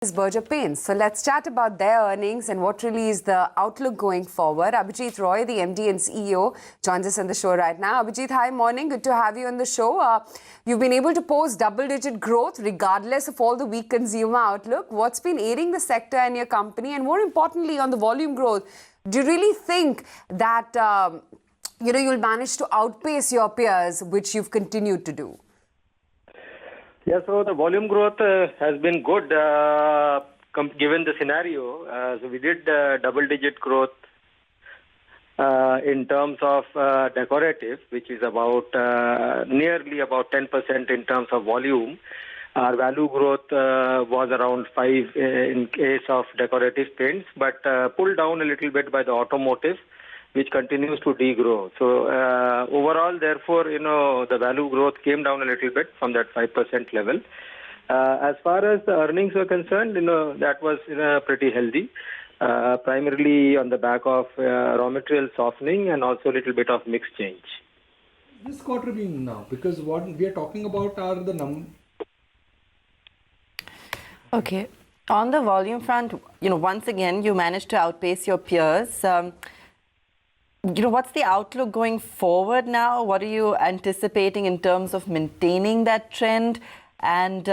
Is Berger Paints. So let's chat about their earnings and what really is the outlook going forward. Abhijit Roy, the MD and CEO, joins us on the show right now. Abhijit, hi, morning. Good to have you on the show. You've been able to post double-digit growth regardless of all the weak consumer outlook. What's been aiding the sector and your company? And more importantly, on the volume growth, do you really think that you'll manage to outpace your peers, which you've continued to do? Yeah, so the volume growth has been good given the scenario. So we did double-digit growth in terms of decorative, which is about nearly about 10% in terms of volume. Our value growth was around 5 in case of decorative paints, but pulled down a little bit by the automotive, which continues to degrow. So overall, therefore, the value growth came down a little bit from that 5% level. As far as the earnings were concerned, that was pretty healthy, primarily on the back of raw material softening and also a little bit of mix change. This quarter being now, because what we are talking about are the Okay. On the volume front, once again, you managed to outpace your peers. What's the outlook going forward now? What are you anticipating in terms of maintaining that trend? And,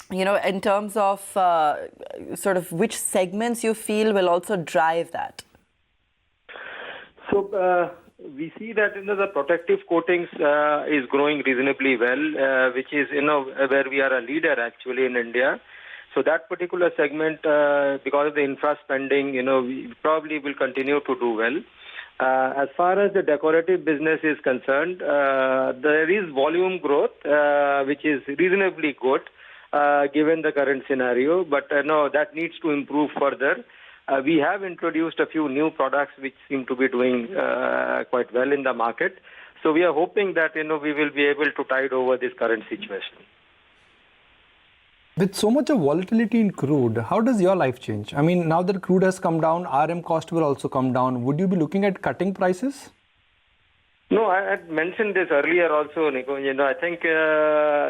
in terms of sort of which segments you feel will also drive that? So we see that the protective coatings is growing reasonably well, which is where we are a leader actually in India. So that particular segment, because of the infra spending, we probably will continue to do well. As far as the decorative business is concerned, there is volume growth, which is reasonably good given the current scenario. But that needs to improve further. We have introduced a few new products which seem to be doing quite well in the market. So we are hoping that we will be able to tide over this current situation. With so much of volatility in crude, how does your life change? I mean, now that crude has come down, RM cost will also come down. Would you be looking at cutting prices? No, I had mentioned this earlier also, Nico. I think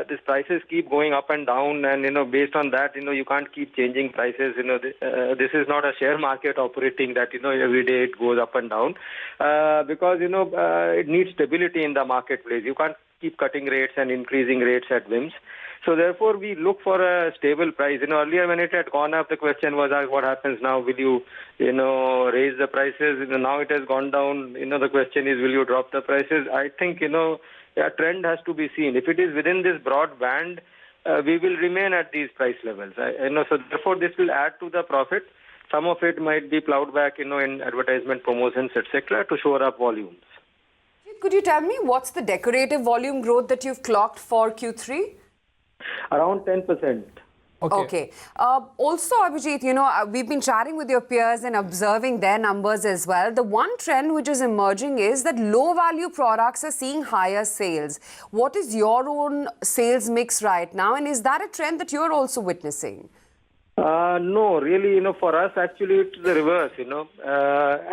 these prices keep going up and down, and based on that, you can't keep changing prices. This is not a share market operating that every day it goes up and down, because it needs stability in the marketplace. You can't keep cutting rates and increasing rates at whims. So therefore, we look for a stable price. Earlier when it had gone up, the question was, what happens now? Will you, raise the prices? Now it has gone down. The question is, will you drop the prices? I think, a trend has to be seen. If it is within this broad band, we will remain at these price levels. So therefore, this will add to the profit. Some of it might be plowed back, in advertisement, promotions, etc., to shore up volumes. Could you tell me what's the decorative volume growth that you've clocked for Q3? Around 10%. Okay. Also, Abhijit, we've been chatting with your peers and observing their numbers as well. The one trend which is emerging is that low-value products are seeing higher sales. What is your own sales mix right now? And is that a trend that you're also witnessing? No, really, for us, actually, it's the reverse,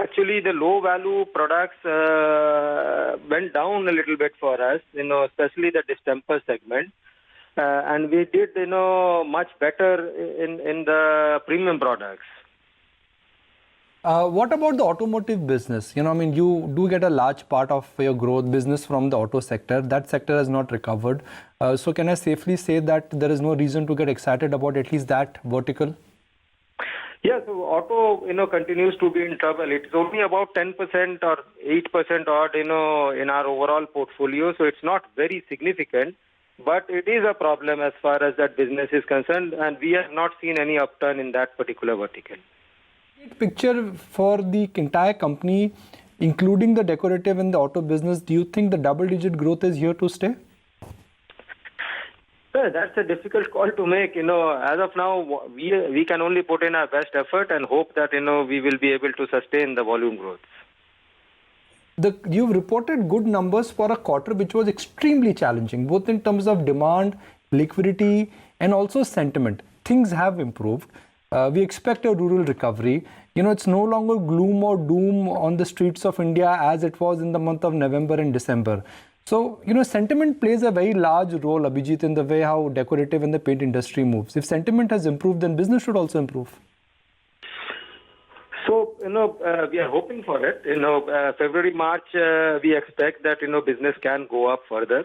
Actually, the low-value products went down a little bit for us, especially the distemper segment. And we did, much better in the premium products. What about the automotive business? You do get a large part of your growth business from the auto sector. That sector has not recovered. So can I safely say that there is no reason to get excited about at least that vertical? Yeah, so auto, continues to be in trouble. It's only about 10% or 8% odd, in our overall portfolio. So it's not very significant. But it is a problem as far as that business is concerned, and we have not seen any upturn in that particular vertical. Picture for the entire company, including the decorative and the auto business, do you think the double-digit growth is here to stay? Well, that's a difficult call to make. As of now, we can only put in our best effort and hope that, we will be able to sustain the volume growth. You've reported good numbers for a quarter which was extremely challenging, both in terms of demand, liquidity, and also sentiment. Things have improved. We expect a rural recovery. It's no longer gloom or doom on the streets of India as it was in the month of November and December. So, sentiment plays a very large role, Abhijit, in the way how decorative and the paint industry moves. If sentiment has improved, then business should also improve. So, we are hoping for it. February, March, we expect that, business can go up further.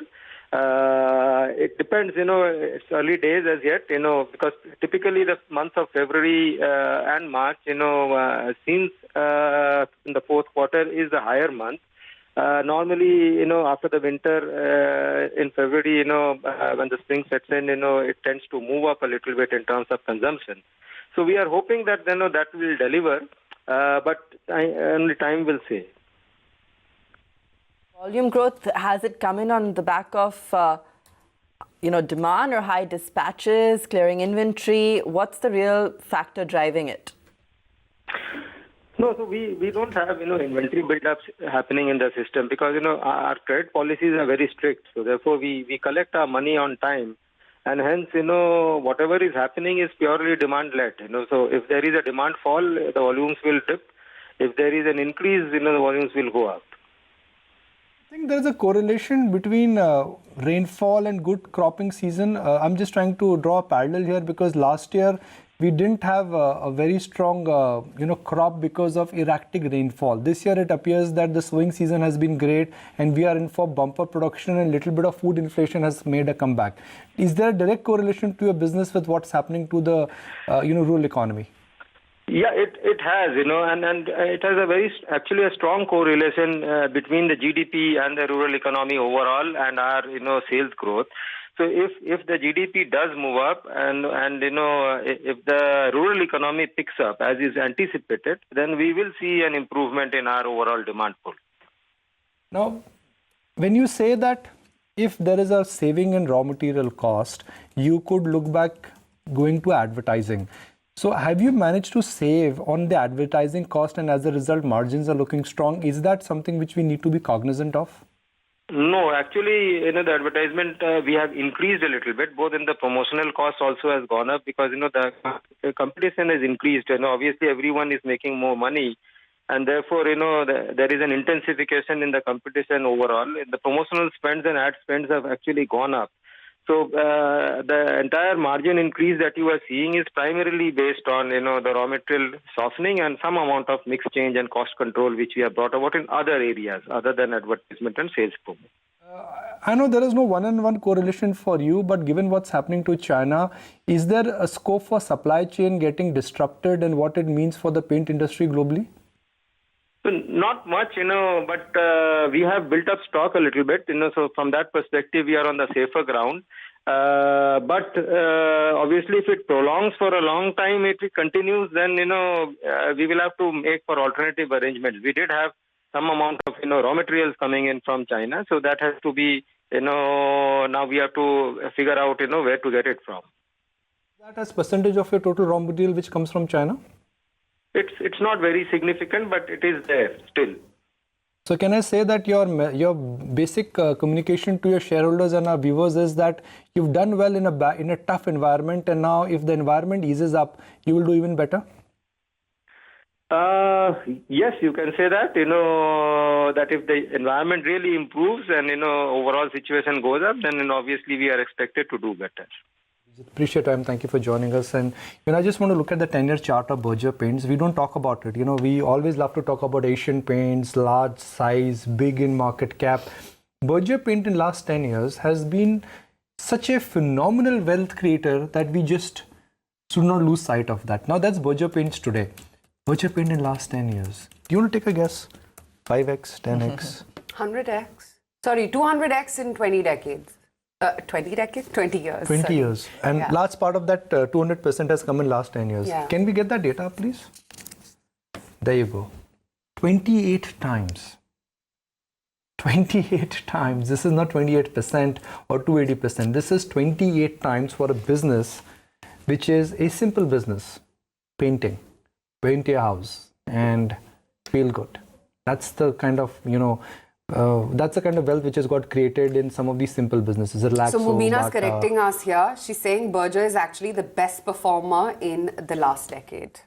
It depends, it's early days as yet, because typically the months of February and March, since in the fourth quarter is the higher month. Normally, after the winter in February, when the spring sets in, it tends to move up a little bit in terms of consumption. So we are hoping that, that will deliver, but only time will say. Volume growth, has it come in on the back of, demand or high dispatches, clearing inventory? What's the real factor driving it? No, so we don't have, inventory build-ups happening in the system because, our credit policies are very strict. So therefore, we collect our money on time. And hence, whatever is happening is purely demand-led. So if there is a demand fall, the volumes will dip. If there is an increase, the volumes will go up. I think there's a correlation between rainfall and good cropping season. I'm just trying to draw a parallel here because last year we didn't have a very strong, crop because of erratic rainfall. This year it appears that the sowing season has been great and we are in for bumper production and a little bit of food inflation has made a comeback. Is there a direct correlation to your business with what's happening to the, rural economy? Yeah, it has, and it has actually a strong correlation between the GDP and the rural economy overall and our, sales growth. So if the GDP does move up and if the rural economy picks up as is anticipated, then we will see an improvement in our overall demand pool. Now, when you say that if there is a saving in raw material cost, you could look back going to advertising. So have you managed to save on the advertising cost and as a result margins are looking strong? Is that something which we need to be cognizant of? No, actually, the advertisement we have increased a little bit. Both in the promotional cost also has gone up because the competition has increased. Obviously everyone is making more money, and therefore there is an intensification in the competition overall. The promotional spends and ad spends have actually gone up. So the entire margin increase that you are seeing is primarily based on the raw material softening and some amount of mix change and cost control which we have brought about in other areas other than advertisement and sales promo. I know there is no one-on-one correlation for you, but given what's happening to China, is there a scope for supply chain getting disrupted and what it means for the paint industry globally? So not much, but we have built up stock a little bit, so from that perspective, we are on the safer ground. But obviously, if it prolongs for a long time, if it continues, then, we will have to make for alternative arrangements. We did have some amount of, raw materials coming in from China, so that has to be, now we have to figure out, where to get it from. That as percentage of your total raw material which comes from China? It's not very significant, but it is there still. So can I say that your basic communication to your shareholders and our viewers is that you've done well in a tough environment, and now if the environment eases up, you will do even better? Yes, you can say that. That if the environment really improves and overall situation goes up, then obviously we are expected to do better. Appreciate your time. Thank you for joining us. And I just want to look at the 10-year chart of Berger Paints. We don't talk about it. We always love to talk about Asian Paints, large size, big in market cap. Berger Paint in last 10 years has been such a phenomenal wealth creator that we just should not lose sight of that. Now that's Berger Paints today. Berger Paint in last 10 years. Do you want to take a guess? 5x, 10x? 100x. Sorry, 200x in 20 decades. 20 decades? 20 years. 20 sorry. years. And Yeah. large part of that 200% has come in last 10 years. Yeah. Can we get that data, please? There you go. 28 times. 28 times. This is not 28% or 280%. This is 28 times for a business which is a simple business. Painting. Paint your house and feel good. That's the kind of, that's the kind of wealth which has got created in some of these simple businesses. Relaxo, So Mubina's Bata. correcting us here. She's saying Berger is actually the best performer in the last decade.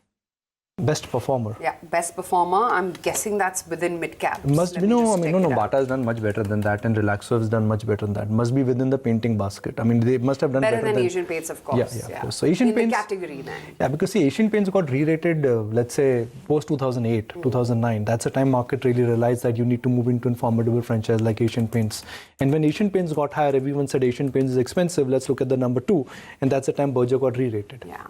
Best performer. Yeah, best performer. I'm guessing that's within mid-caps. Must Let be, me no, just I mean, check no, it out. Bata has done much better than that, and Relaxo has done much better than that. Must be within the painting basket. I mean, they must have done Better better than Asian Paints, of course. Yeah, of course. So Asian in Paints, the category then. Yeah, because see, Asian Paints got re-rated, let's say, post 2008, 2009. That's the time market really realized that you need to move into a formidable franchise like Asian Paints. And when Asian Paints got higher, everyone said Asian Paints is expensive. Let's look at the number 2, and that's the time Berger got re-rated. Yeah.